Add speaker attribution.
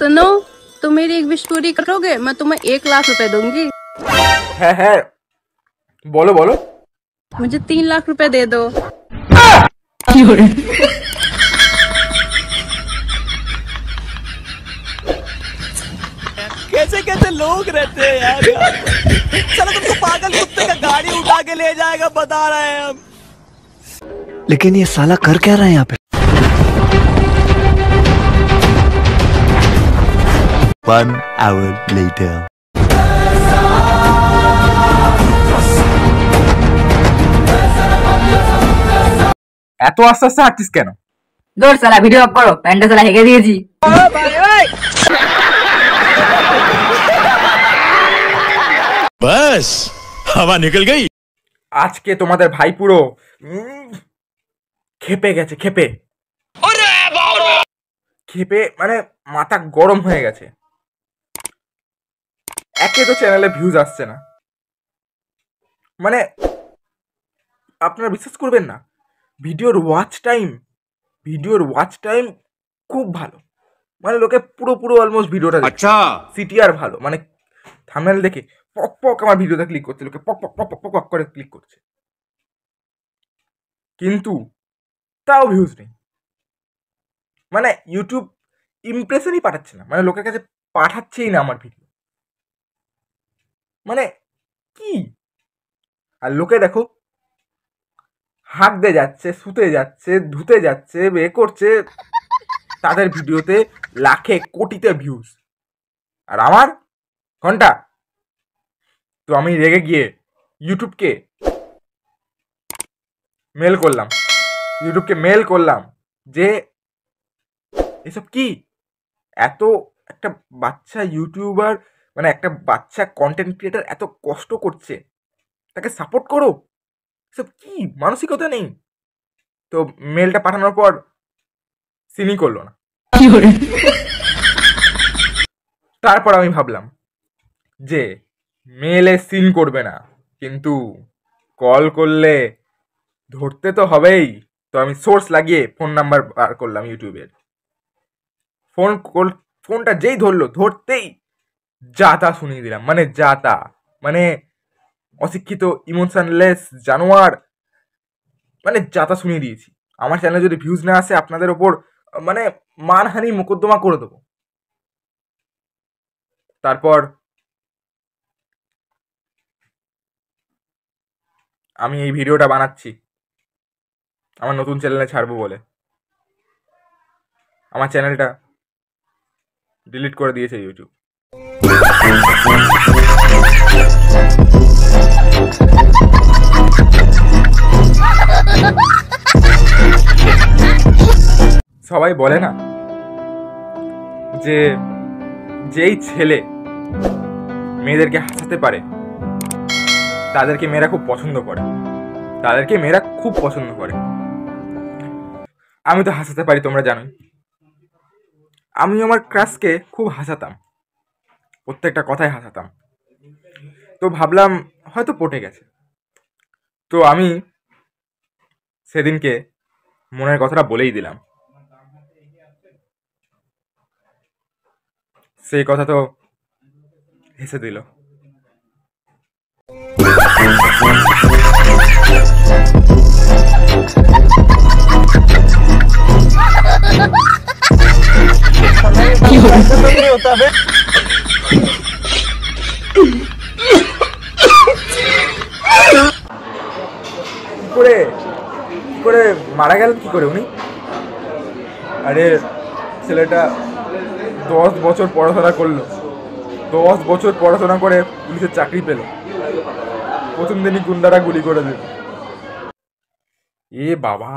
Speaker 1: सुनो, तुम मेरी एक विश पूरी करोगे, मैं तुम्हें 1 लाख रुपए दूंगी।
Speaker 2: হ্যাঁ হ্যাঁ, বলো বলো।
Speaker 1: मुझे 3 लाख रुपए दे दो।
Speaker 3: कैसे कैसे लोग रहते हैं यार। चलो तुमको पागल कुत्ते का गाड़ी उठा के ले जाएगा, बता रहे हैं हम।
Speaker 4: लेकिन ये साला कर क्या रहा है यहाँ पे? 1 hour later.
Speaker 2: এত আস্তে আস্তে হাঁটছিস কেন?
Speaker 5: দৌড় সালা, ভিডিও অফ করো, প্যান্টটা সালা হেগে দিয়েছি।
Speaker 6: बस हवा निकल गई।
Speaker 2: আজকে তোমাদের ভাই পুরো খেপে গেছে, খেপে খেপে মানে মাথা গরম হয়ে গেছে। একে তো চ্যানেলে ভিউজ আসছে না, মানে আপনারা বিশ্বাস করবেন না, ভিডিওর ওয়াচ টাইম খুব ভালো, মানে লোকে পুরো পুরো অলমোস্ট ভিডিওটা
Speaker 6: अच्छा
Speaker 2: সিটিআর ভালো, মানে থাম্বনেল দেখে পক পক আমার ভিডিওতে ক্লিক করছে, লোকে পক পক পক পক পক করে ক্লিক করছে, কিন্তু তাও ভিউজ নেই। মানে ইউটিউব ইমপ্রেশনই পাঠাচ্ছে না, মানে লোকের কাছে পাঠাচ্ছেই না আমার ভিডিও, মানে কি। আর লোকে দেখো হাঁকতে যাচ্ছে, শুতে যাচ্ছে, ধুতে যাচ্ছে, এ করছে, তাদের ভিডিওতে লাখে কোটিতে ভিউজ, আর আমার ঘন্টা। তো আমি রেগে গিয়ে ইউটিউবকে মেল করলাম যে এসব কি, এত একটা বাচ্চা ইউটিউবার, মানে একটা বাচ্চা কন্টেন্ট ক্রিয়েটার এত কষ্ট করছে, তাকে সাপোর্ট করো, এসব কি মানসিকতা নেই। তো মেলটা পাঠানোর পর সিনই করলো না। তারপর আমি ভাবলাম যে মেলে সিন করবে না, কিন্তু কল করলে ধরতে তো হবেই। তো আমি সোর্স লাগিয়ে ফোন নাম্বার বার করলাম ইউটিউবের, ফোনটা যেই ধরতেই যা তা শুনিয়ে দিলাম, মানে যা তা, মানে অশিক্ষিত ইমোশনলেস জানোয়ার, মানে যা তা শুনিয়ে দিয়েছি। আমার চ্যানেলে যদি ভিউজ না আসে, আপনাদের ওপর মানে মানহানি মোকদ্দমা করে দেবো। তারপর আমি এই ভিডিওটা বানাচ্ছি আমার নতুন চ্যানেলে ছাড়বো বলে। আমার চ্যানেলটা ডিলিট করে দিয়েছে ইউটিউব। সবাই বলে না যে যেই ছেলে মেয়েদেরকে হাসাতে পারে তাদেরকে মেয়েরা খুব পছন্দ করে, আমি তো হাসাতে পারি, তোমরা জানোই। আমি আমার ক্রাশকে খুব হাসাতাম, প্রত্যেকটা কথায় হাসাতাম। তো ভাবলাম হয়তো পটে গেছে, তো আমি সেদিনকে মনের কথাটা বলেই দিলাম। সেই কথা তো হেসে দিল। করে মারা গেল কি করে উনি? আরে ছেলেটা 10 বছর পড়াশোনা করলো, 10 বছর পড়াশোনা করে পুলিশের চাকরি পেল, প্রথম দিনই গুন্ডারা গুলি করে দিল। এ বাবা,